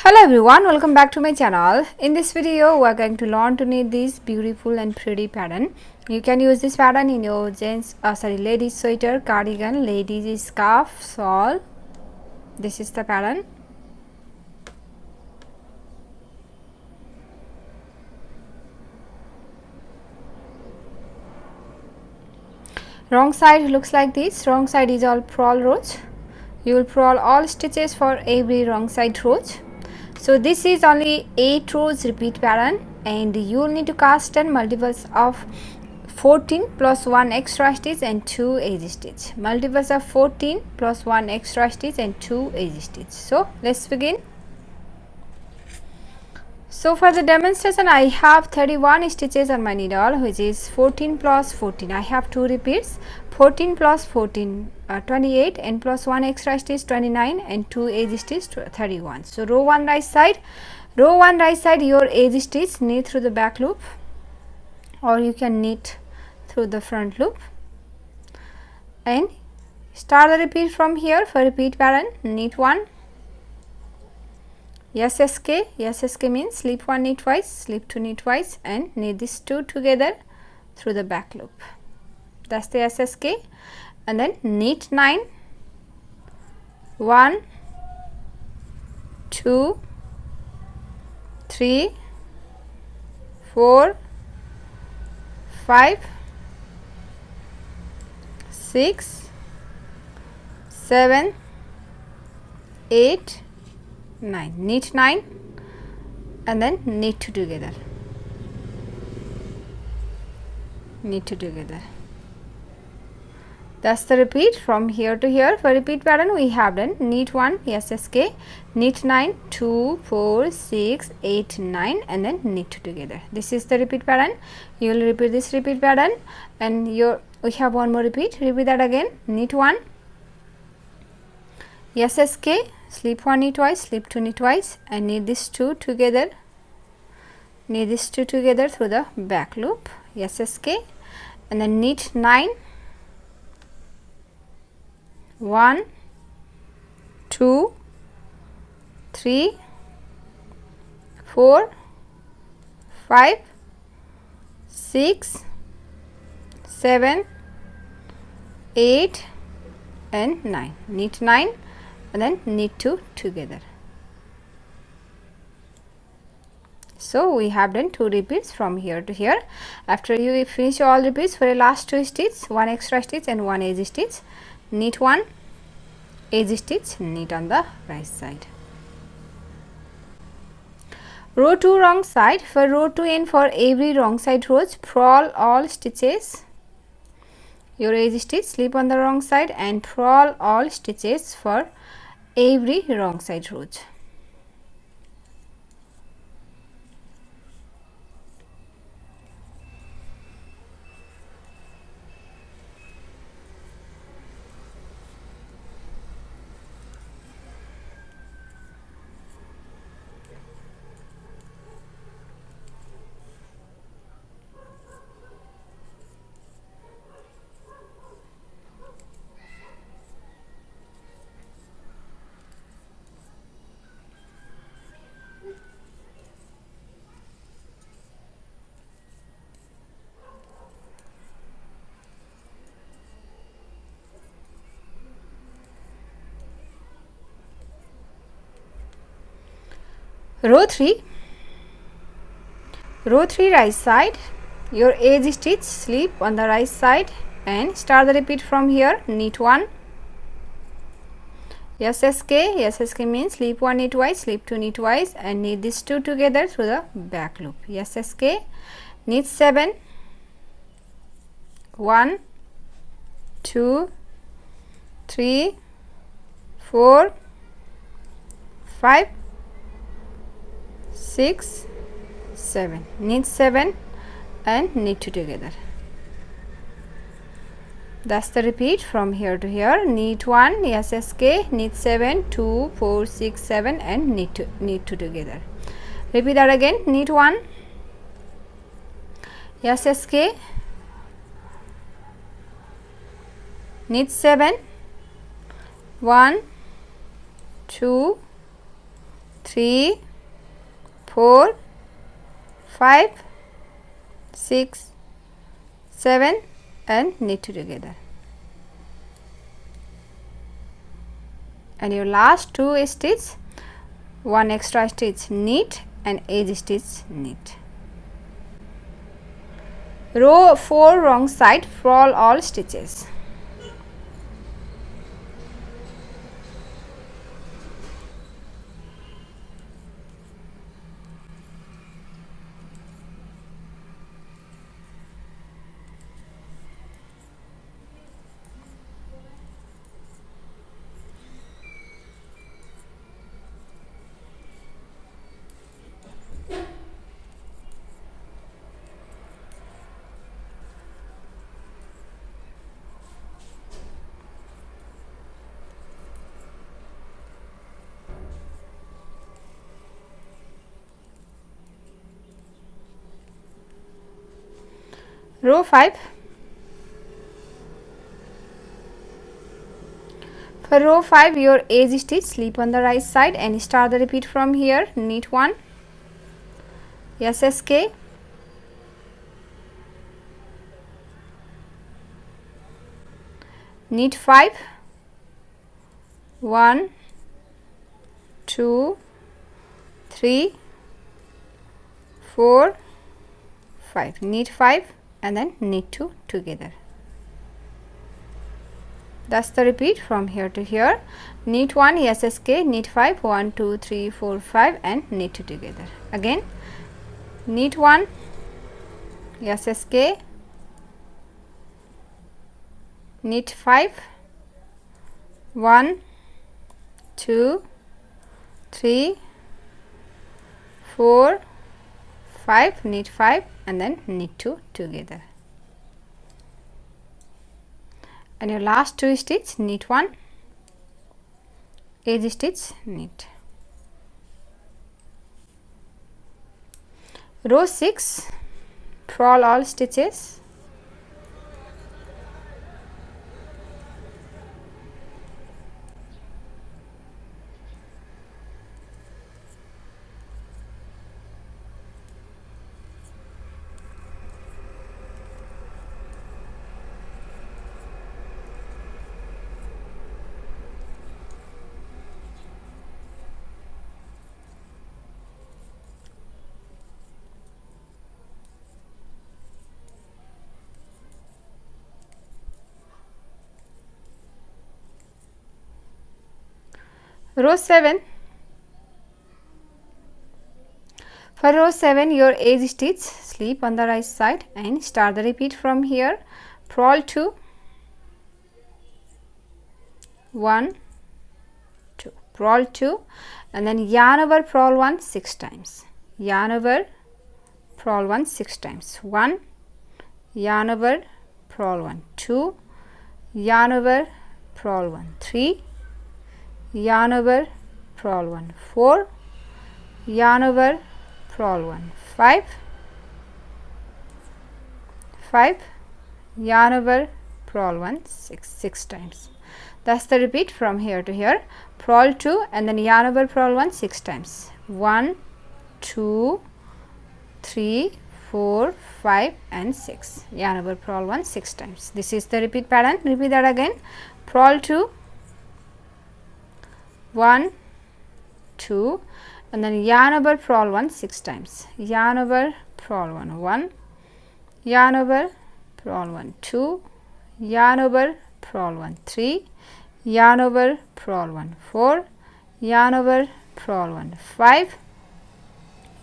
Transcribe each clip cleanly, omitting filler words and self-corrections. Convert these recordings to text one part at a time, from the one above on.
Hello everyone, welcome back to my channel. In this video we are going to learn to knit this beautiful and pretty pattern. You can use this pattern in your ladies sweater, cardigan, ladies scarf, shawl. This is the pattern. Wrong side looks like this. Wrong side is all purl rows. You will purl all stitches for every wrong side rows. So this is only 8 rows repeat pattern and you will need to cast 10 multiples of 14 plus 1 extra stitch and 2 edge stitch. Multiples of 14 plus 1 extra stitch and 2 edge stitch. So let's begin. So for the demonstration I have 31 stitches on my needle, which is 14 plus 14. I have 2 repeats. 14 plus 14 28 and plus 1 extra stitch 29 and 2 edge stitch 31. So row 1 right side, your edge stitch knit through the back loop or you can knit through the front loop and start the repeat from here. For repeat pattern, knit 1, SSK means slip 1 knit twice, slip 2 knit twice and knit these 2 together through the back loop. That's the SSK. And then knit 9, 1, 2, 3, 4, 5, 6, 7, 8, 9. Knit 9 and then knit 2 together. Knit 2 together. That's the repeat from here to here. For repeat pattern we have done knit 1 SSK, knit 9, 2, 4, 6, 8, 9 and then knit 2 together. This is the repeat pattern. You will repeat this repeat pattern and we have one more repeat. Repeat that again. Knit 1 SSK, slip 1 knit twice, slip 2 knit twice and knit these 2 together. Knit these 2 together through the back loop SSK and then knit 9, 1, 2, 3, 4, 5, 6, 7, 8 and 9. Knit 9 and then knit 2 together. So we have done 2 repeats from here to here. After you finish all repeats, for a last 2 stitches, 1 extra stitch and 1 edge stitch, knit 1 edge stitch, knit on the right side. Row 2 wrong side. For row 2 and for every wrong side rows, purl all stitches, your edge stitch, slip on the wrong side and purl all stitches for every wrong side rows. Row 3 right side, your edge stitch, slip on the right side and start the repeat from here. Knit 1 SSK means slip 1 knit twice, slip 2 knit twice and knit these 2 together through the back loop SSK. Knit 7, 1, 2, 3, 4, 5, 6, 7. Knit 7 and knit 2 together. That's the repeat from here to here. Knit 1 SSK, knit 7, 2, 4, 6, 7 and knit 2 together. Repeat that again. Knit 1 SSK, knit 7, 1, 2, 3 4 5 6 7 and knit 2 together. And your last 2 stitch, 1 extra stitch knit and edge stitch knit. Row 4 wrong side, purl all stitches. Row 5. For row 5, your edge stitch, slip on the right side and start the repeat from here. Knit 1, SSK, knit 5, 1 2 3 4 5, knit 5 and then knit 2 together. That's the repeat from here to here. Knit 1, SSK, knit 5, 1 2 3 4 5 and knit 2 together. Again, knit 1, SSK, knit 5, 1 2 3 4 5, knit 5 and then knit 2 together. And your last 2 stitch, knit 1, edge stitch, knit. Row 6, purl all stitches. Row 7. For row 7, your edge stitch, slip on the right side and start the repeat from here. Purl 2, 1 2, purl 2 and then yarn over purl 1 6 times. Yarn over purl 1 6 times. 1, yarn over purl 1, 2, yarn over purl 1, 3, yarn over purl 1, 4, yarn over purl 1, 5, 5, yarn over purl 1 6 times. That's the repeat from here to here. Purl 2 and then yarn over purl 1 6 times. 1 2 3 4 5 and 6, yarn over purl 1 6 times. This is the repeat pattern. Repeat that again. Purl 2, 1 2 and then yarn over purl 1 6 times. Yarn over purl 1, 1, yarn over purl 1, 2, yarn over purl 1, 3, yarn over purl 1, 4, yarn over purl 1, 5,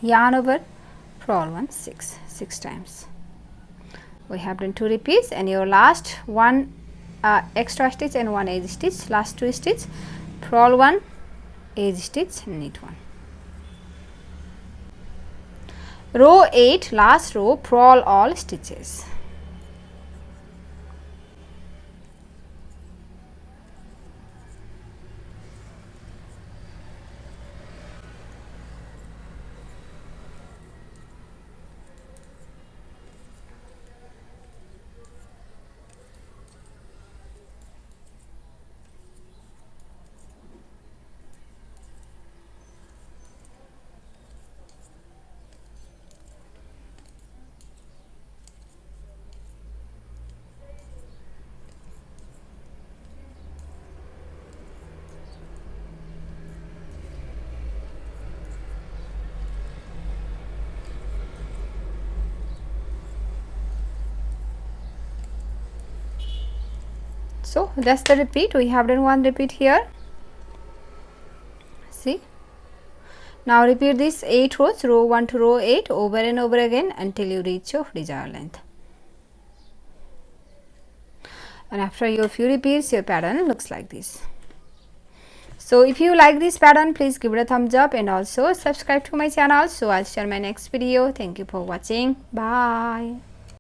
yarn over purl 1 6 times. We have done 2 repeats and your last 1 extra stitch and 1 edge stitch, last 2 stitch, purl 1, edge stitch, knit 1. Row 8, last row, purl all stitches. So that's the repeat. We have done one repeat here. See, now repeat this 8 rows, row 1 to row 8, over and over again until you reach your desired length. And after your few repeats, your pattern looks like this. So if you like this pattern, please give it a thumbs up and also subscribe to my channel. So I'll share my next video. Thank you for watching. Bye.